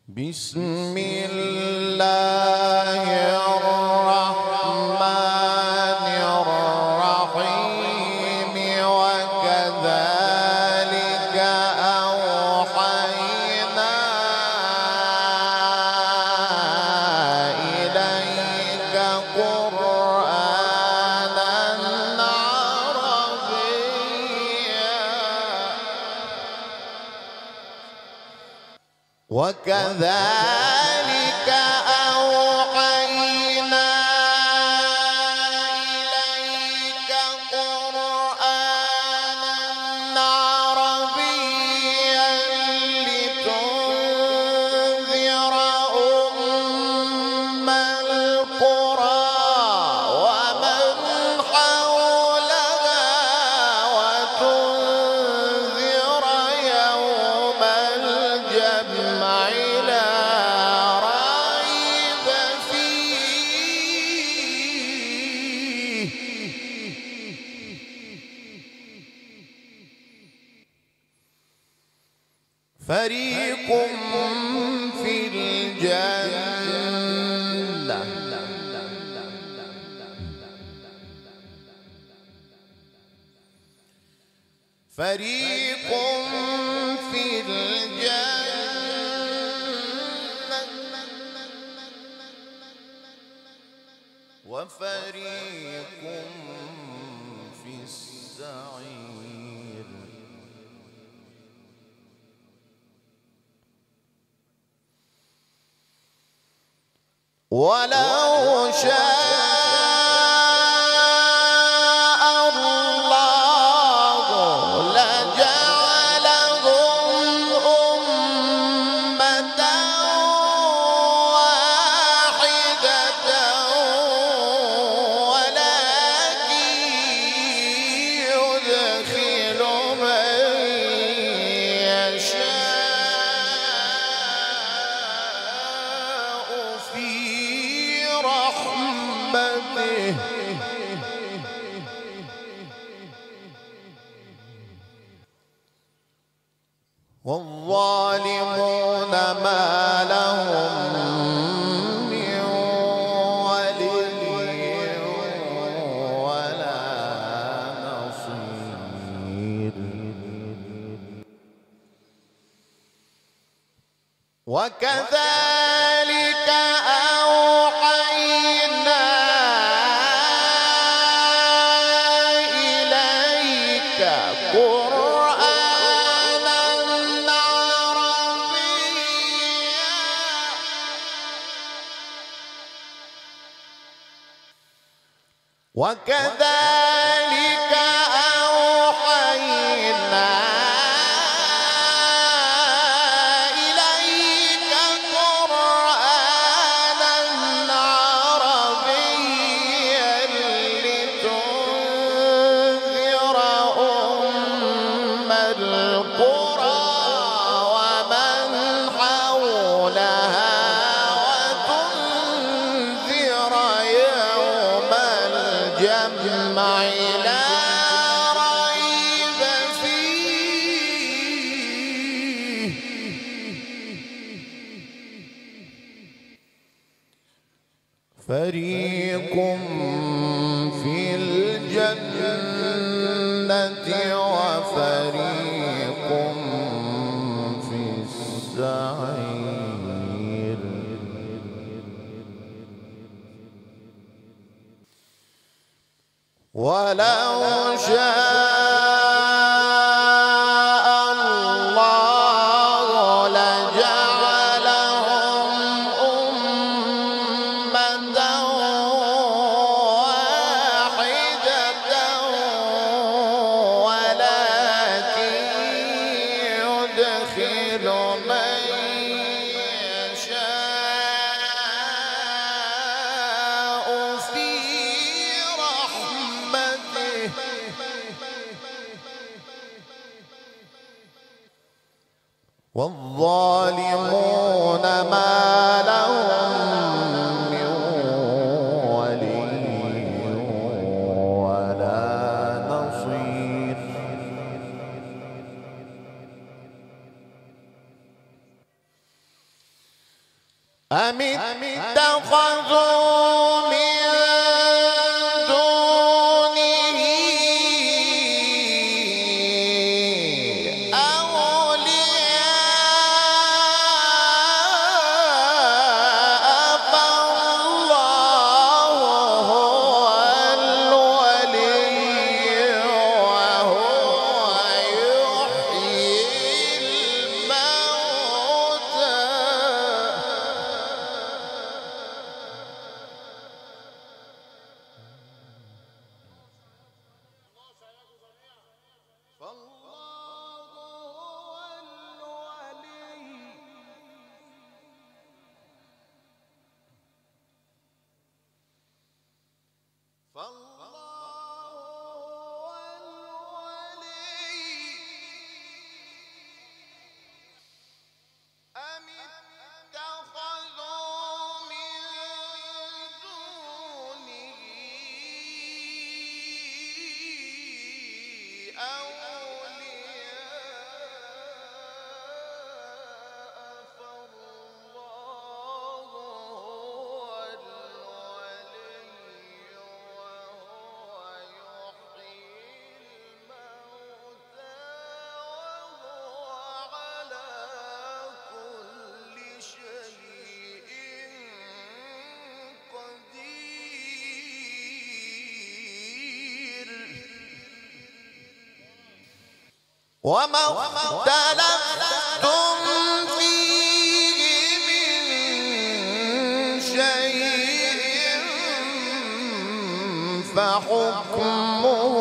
بسم الله الرحمن الرحيم وكذلك أوحينا إليك قرآنا عربيا وكذلك أوحينا إليك قرآنا عربيا لتنذر أم القرى ومن حولها وتنذر يوم الجمع لا ريب فيه فريق في الجنة فريق في الجنة وفريق في السعير ولو شاء الله لجعلهم أمة واحدة ولكن يدخل من يشاء في رحمته والظالمون ما لهم من ولي ولا نصير وكذلك أوحينا إليك قرآنا عربيا وكذلك أوحينا إليك قرآنا عربيا لتنذر أم القرى ومن حولها وتنذر يوم الجمع لا ريب فيه فريق في الجنة وفريق في السعير ولو شاء الله لجعلهم أمة واحدة ولكن يدخل من يشاء في رحمته والظالمون ما لهم من ولي ولا نصير أم اتخذوا من دونه أولياء فالله هو الولي وهو يحيي الموتى. وما اختلفتم فيه من شيء فحكمه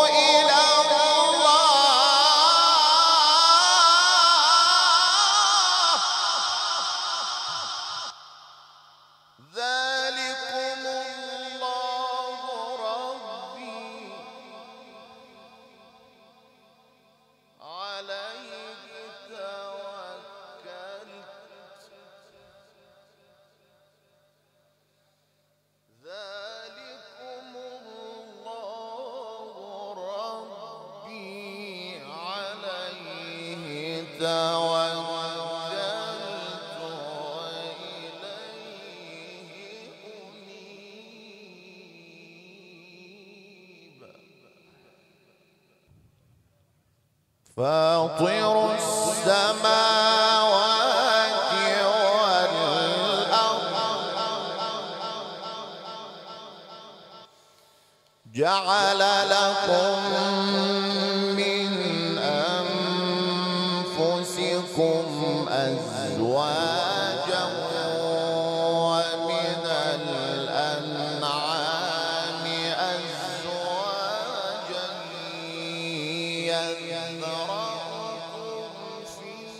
إلى الله. ذلكم الله ربي عليه توكلت. ذلكم الله ربي عليه توكلت وإليه أنيب. فاطر السماوات والأرض جعل لكم من أنفسكم أزواجا ومن الأنعام أزواجا يذرأكم فيه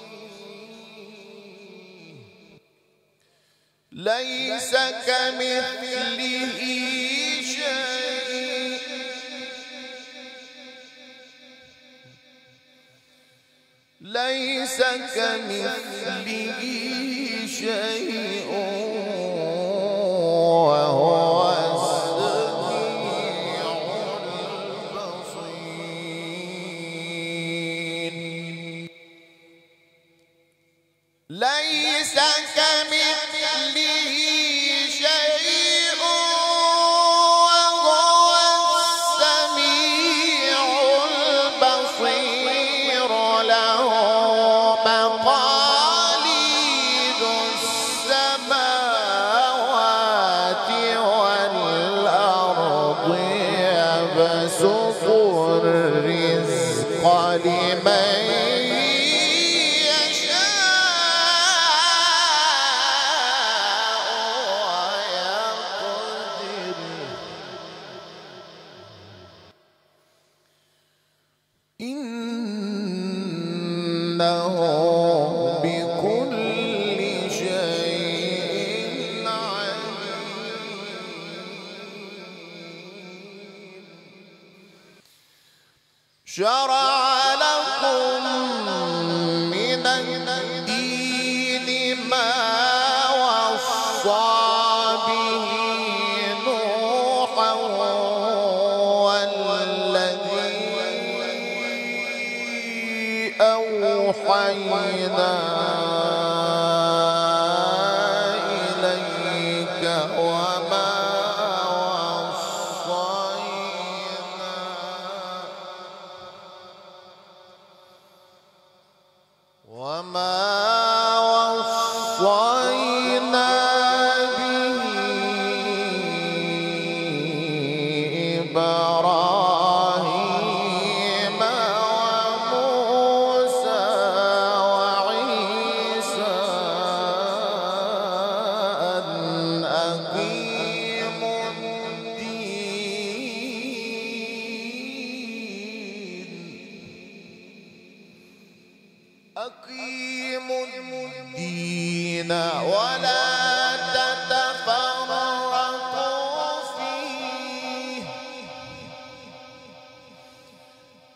ليس كمثله شيء ليس كمثله شيء وهو السميع البصير. ليس كمثله شيء وهو السميع البصير. له مقاليد السماوات والأرض يبسط الرزق لمن إنه بكل شيء عليم. شرع لكم من الدين ما وصى به نوحا والذي أوحينا إليك وما وصينا به إبراهيم وموسى وعيسى أن أقيموا الدين ولا تتفرقوا فيه.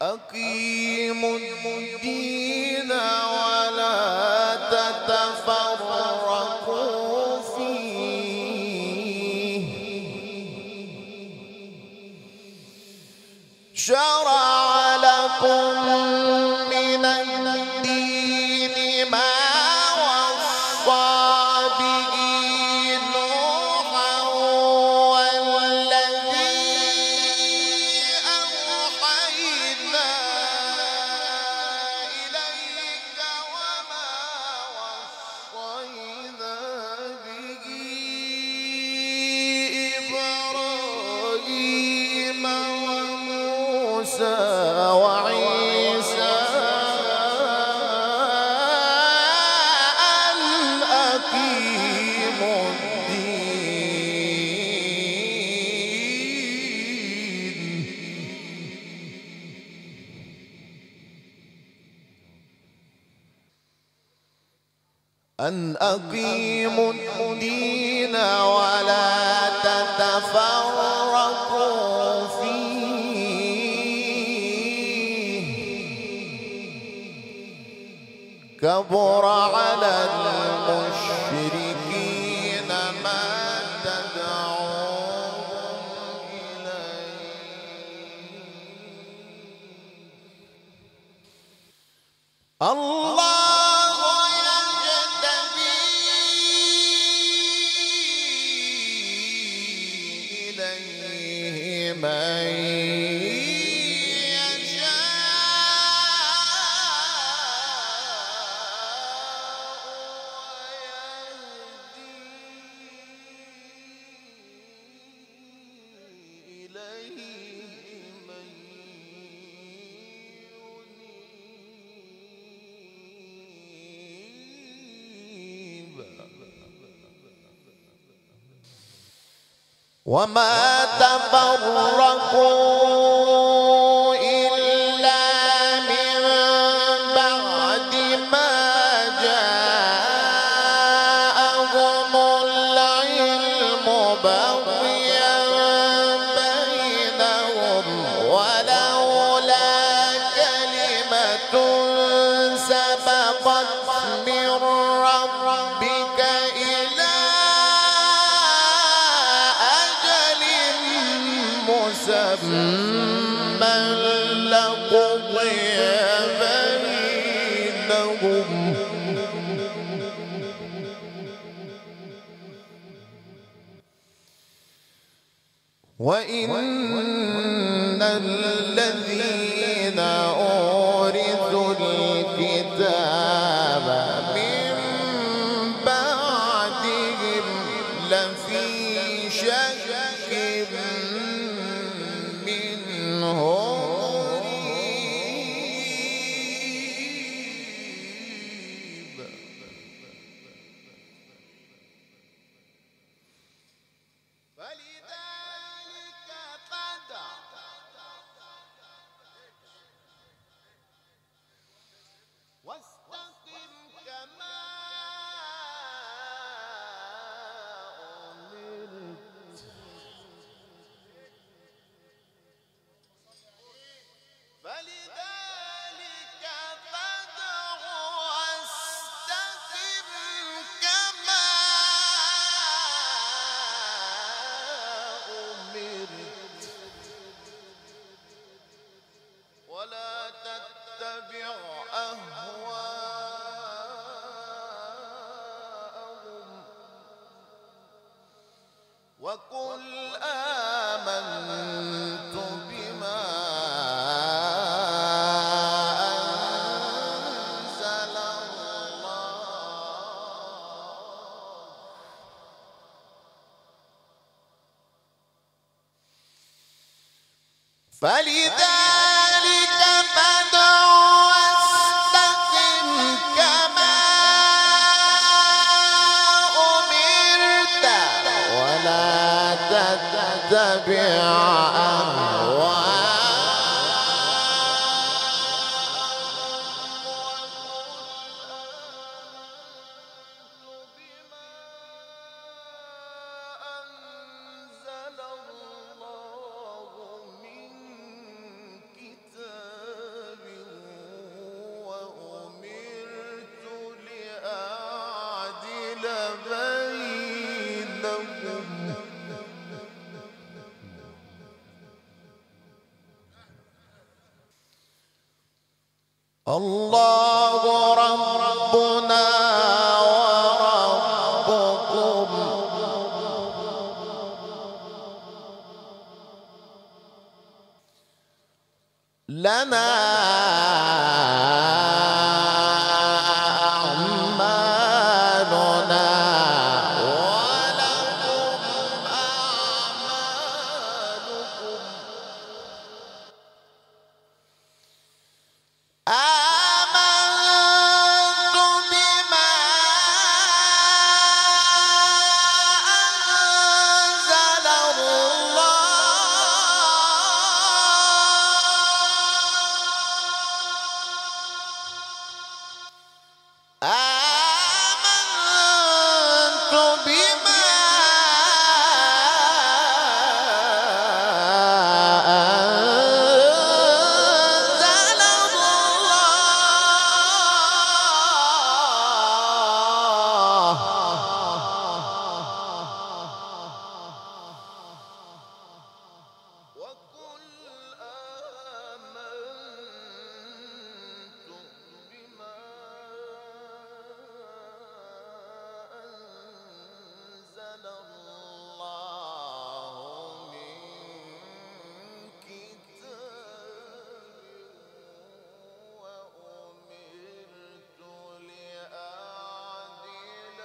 أقيموا الدين ولا تتفرقوا فيه. شرع لكم من الدين ما وصى به نوحا والذي أوحينا إليك وما وصينا به إبراهيم وموسى وعيسى أن أقيموا الدين ولا تتفرقوا فيه. كبر على المشركين ما تدعوهم إليه. الله يجتبي إليه من وما تفرقوا إلا من بعد ما جاءهم العلم بغيا بينهم ولولا كلمة سبقت من ربك إلى مسمى لقضي بينهم وإن الذين أورثوا الكتاب من بعدهم لفي شك منه مريب. فلذلك فادع واستمع أهواءهم وقل آمنت بما أنزل الله فلذلك فادع واستقم كما أمرت ولا تتبع الله ربنا وربكم لنا أعمالنا ولكم أعمالكم آمنت بما أنزل الله آمنت بما أنزل الله وقل آمنت بما أنزل الله من كتاب وأمرت لأعدل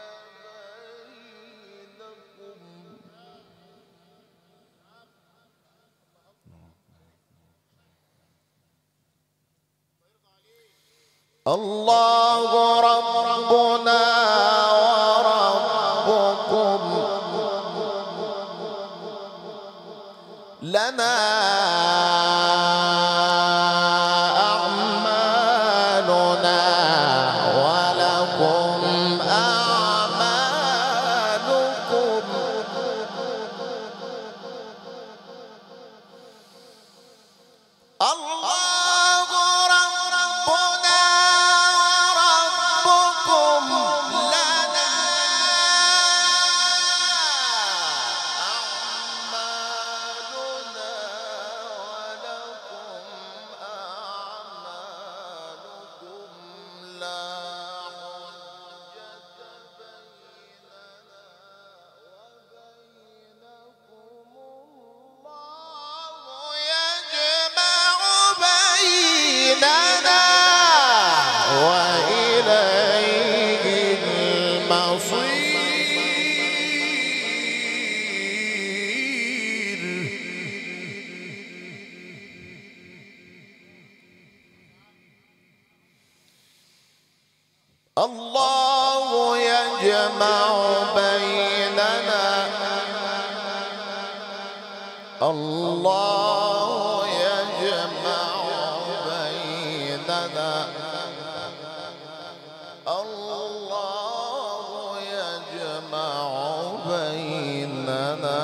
بينكم الله ربنا وربكم لنا أعمالنا ولكم أعمالكم الله ربنا وربكم لنا أعمالنا ولكم أعمالكم لا حجة بيننا وبينكم الله يجمع بيننا وإليه المصير الله يجمع بيننا الله يجمع بيننا الله يجمع بيننا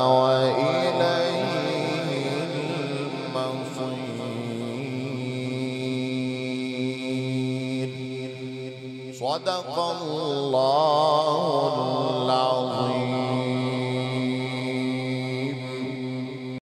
وإليه المصير صدق الله العظيم.